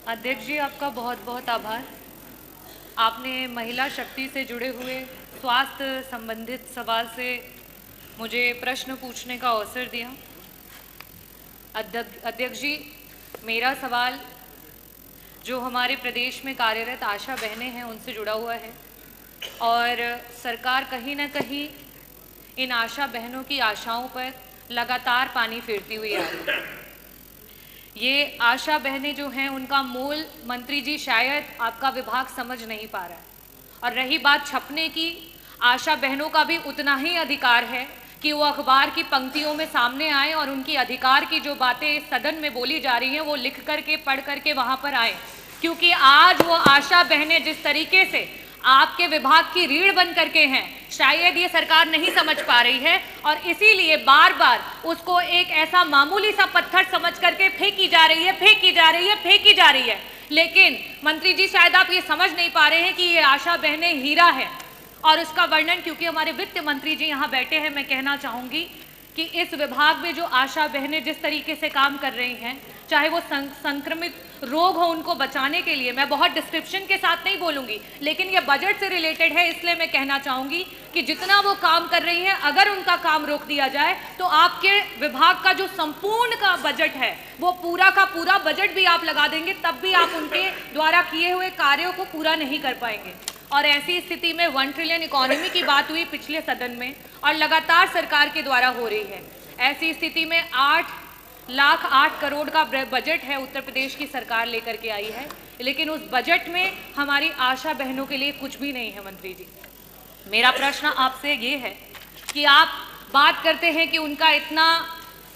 अध्यक्ष जी, आपका बहुत बहुत आभार। आपने महिला शक्ति से जुड़े हुए स्वास्थ्य संबंधित सवाल से मुझे प्रश्न पूछने का अवसर दिया। अध्यक्ष जी, मेरा सवाल जो हमारे प्रदेश में कार्यरत आशा बहनें हैं उनसे जुड़ा हुआ है और सरकार कहीं ना कहीं इन आशा बहनों की आशाओं पर लगातार पानी फेरती हुई आ रही है। ये आशा बहनें जो हैं उनका मूल मंत्री जी शायद आपका विभाग समझ नहीं पा रहा है। और रही बात छपने की, आशा बहनों का भी उतना ही अधिकार है कि वो अखबार की पंक्तियों में सामने आए और उनकी अधिकार की जो बातें सदन में बोली जा रही हैं वो लिख करके पढ़ करके वहां पर आए, क्योंकि आज वो आशा बहनें जिस तरीके से आपके विभाग की रीढ़ बन करके हैं, शायद ये सरकार नहीं समझ पा रही है और इसीलिए बार बार उसको एक ऐसा मामूली सा पत्थर समझ करके फेंकी जा रही है। लेकिन मंत्री जी, शायद आप ये समझ नहीं पा रहे हैं कि ये आशा बहनें हीरा है। और उसका वर्णन, क्योंकि हमारे वित्त मंत्री जी यहाँ बैठे हैं, मैं कहना चाहूंगी कि इस विभाग में जो आशा बहनें जिस तरीके से काम कर रही हैं, चाहे वो संक्रमित रोग हो उनको बचाने के लिए, मैं बहुत डिस्क्रिप्शन के साथ नहीं बोलूंगी, लेकिन ये बजट से रिलेटेड है, इसलिए मैं कहना चाहूंगी कि जितना वो काम कर रही हैं, अगर उनका काम रोक दिया जाए तो आपके विभाग का जो संपूर्ण का बजट है वो पूरा का पूरा बजट भी आप लगा देंगे, तब भी आप उनके द्वारा किए हुए कार्यों को पूरा नहीं कर पाएंगे। और ऐसी स्थिति में 1 ट्रिलियन इकोनॉमी की बात हुई पिछले सदन में और लगातार सरकार के द्वारा हो रही है। ऐसी स्थिति में 8,08 करोड़ का बजट है उत्तर प्रदेश की सरकार लेकर के आई है, लेकिन उस बजट में हमारी आशा बहनों के लिए कुछ भी नहीं है। मंत्री जी, मेरा प्रश्न आपसे ये है कि आप बात करते हैं कि उनका इतना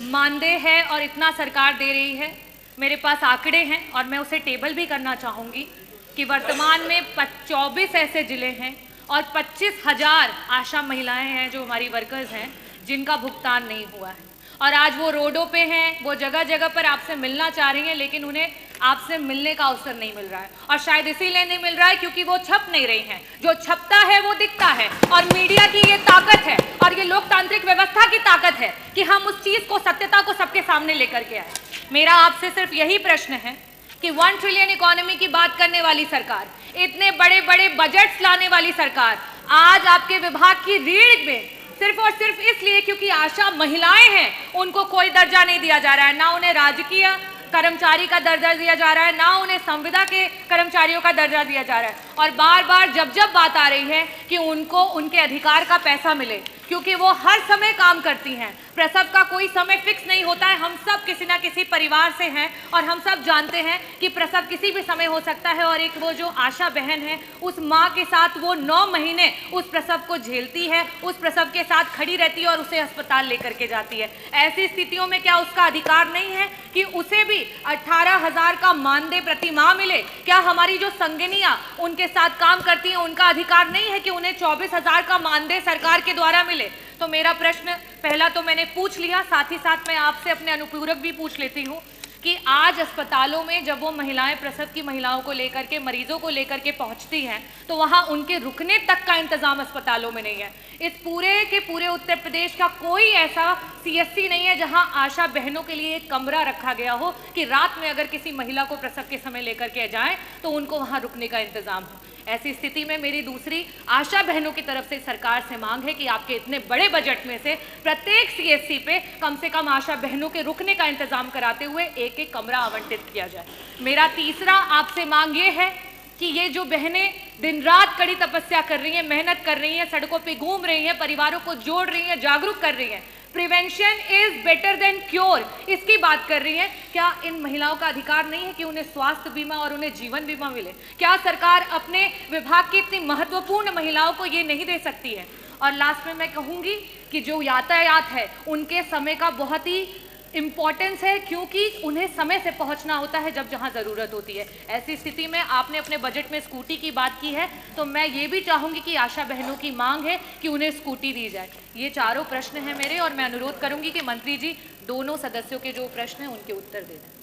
मानदेय है और इतना सरकार दे रही है। मेरे पास आंकड़े हैं और मैं उसे टेबल भी करना चाहूँगी कि वर्तमान में 24 ऐसे जिले हैं और 25,000 आशा महिलाएं हैं जो हमारी वर्कर्स हैं जिनका भुगतान नहीं हुआ है। और आज वो रोडों पे हैं, वो जगह जगह पर आपसे मिलना चाह रही हैं, लेकिन उन्हें आपसे मिलने का अवसर नहीं मिल रहा है। और शायद इसीलिए नहीं मिल रहा है क्योंकि वो छप नहीं रही हैं। जो छपता है वो दिखता है और मीडिया की ये ताकत है और ये लोकतांत्रिक व्यवस्था की ताकत है कि हम उस चीज को, सत्यता को सबके सामने लेकर के आए। मेरा आपसे सिर्फ यही प्रश्न है कि 1 ट्रिलियन इकोनॉमी की बात करने वाली सरकार, इतने बड़े बड़े बजट्स लाने वाली सरकार, आज आपके विभाग की रीढ़ में सिर्फ और सिर्फ इसलिए क्योंकि आशा महिलाएं हैं उनको कोई दर्जा नहीं दिया जा रहा है, ना उन्हें राजकीय कर्मचारी का दर्जा दिया जा रहा है, ना उन्हें संविदा के कर्मचारियों का दर्जा दिया जा रहा है। और बार बार जब बात आ रही है कि उनको उनके अधिकार का पैसा मिले, क्योंकि वो हर समय काम करती हैं, प्रसव का कोई समय फिक्स नहीं होता है। हम सब किसी ना किसी परिवार से हैं और हम सब जानते हैं कि प्रसव किसी भी समय हो सकता है। और एक वो जो आशा बहन है, उस माँ के साथ वो 9 महीने उस प्रसव को झेलती है, उस प्रसव के साथ खड़ी रहती है और उसे अस्पताल लेकर के जाती है। ऐसी स्थितियों में क्या उसका अधिकार नहीं है कि उसे भी 18,000 का मानदेय प्रति माह मिले? क्या हमारी जो संगिनियां उनके साथ काम करती हैं उनका अधिकार नहीं है कि उन्हें 24,000 का मानदेय सरकार के द्वारा मिले? तो मेरा प्रश्न पहला तो मैंने पूछ लिया, साथ ही साथ मैं आपसे अपने अनुपूरक भी पूछ लेती हूँ कि आज अस्पतालों में जब वो महिलाएं प्रसव की महिलाओं को लेकर के, मरीजों को लेकर के पहुंचती हैं, तो वहां उनके रुकने तक का इंतजाम अस्पतालों में नहीं है। इस पूरे के पूरे उत्तर प्रदेश का कोई ऐसा सीएससी नहीं है जहां आशा बहनों के लिए एक कमरा रखा गया हो कि रात में अगर किसी महिला को प्रसव के समय लेकर के जाए तो उनको वहां रुकने का इंतजाम हो। ऐसी स्थिति में मेरी दूसरी आशा बहनों की तरफ से सरकार से मांग है कि आपके इतने बड़े बजट में से प्रत्येक सीएससी पे कम से कम आशा बहनों के रुकने का इंतजाम कराते हुए एक एक कमरा आवंटित किया जाए। मेरा तीसरा आपसे मांग ये है कि ये जो बहनें दिन रात कड़ी तपस्या कर रही हैं, मेहनत कर रही हैं, सड़कों पे घूम रही हैं, परिवारों को जोड़ रही हैं, जागरूक कर रही हैं, prevention is better than cure, इसकी बात कर रही हैं, क्या इन महिलाओं का अधिकार नहीं है कि उन्हें स्वास्थ्य बीमा और उन्हें जीवन बीमा मिले? क्या सरकार अपने विभाग की इतनी महत्वपूर्ण महिलाओं को ये नहीं दे सकती है? और लास्ट में मैं कहूंगी कि जो यातायात है उनके समय का बहुत ही इम्पॉर्टेंस है, क्योंकि उन्हें समय से पहुंचना होता है जब जहां ज़रूरत होती है। ऐसी स्थिति में आपने अपने बजट में स्कूटी की बात की है, तो मैं ये भी चाहूंगी कि आशा बहनों की मांग है कि उन्हें स्कूटी दी जाए। ये चारों प्रश्न हैं मेरे और मैं अनुरोध करूंगी कि मंत्री जी दोनों सदस्यों के जो प्रश्न हैं उनके उत्तर दे दें।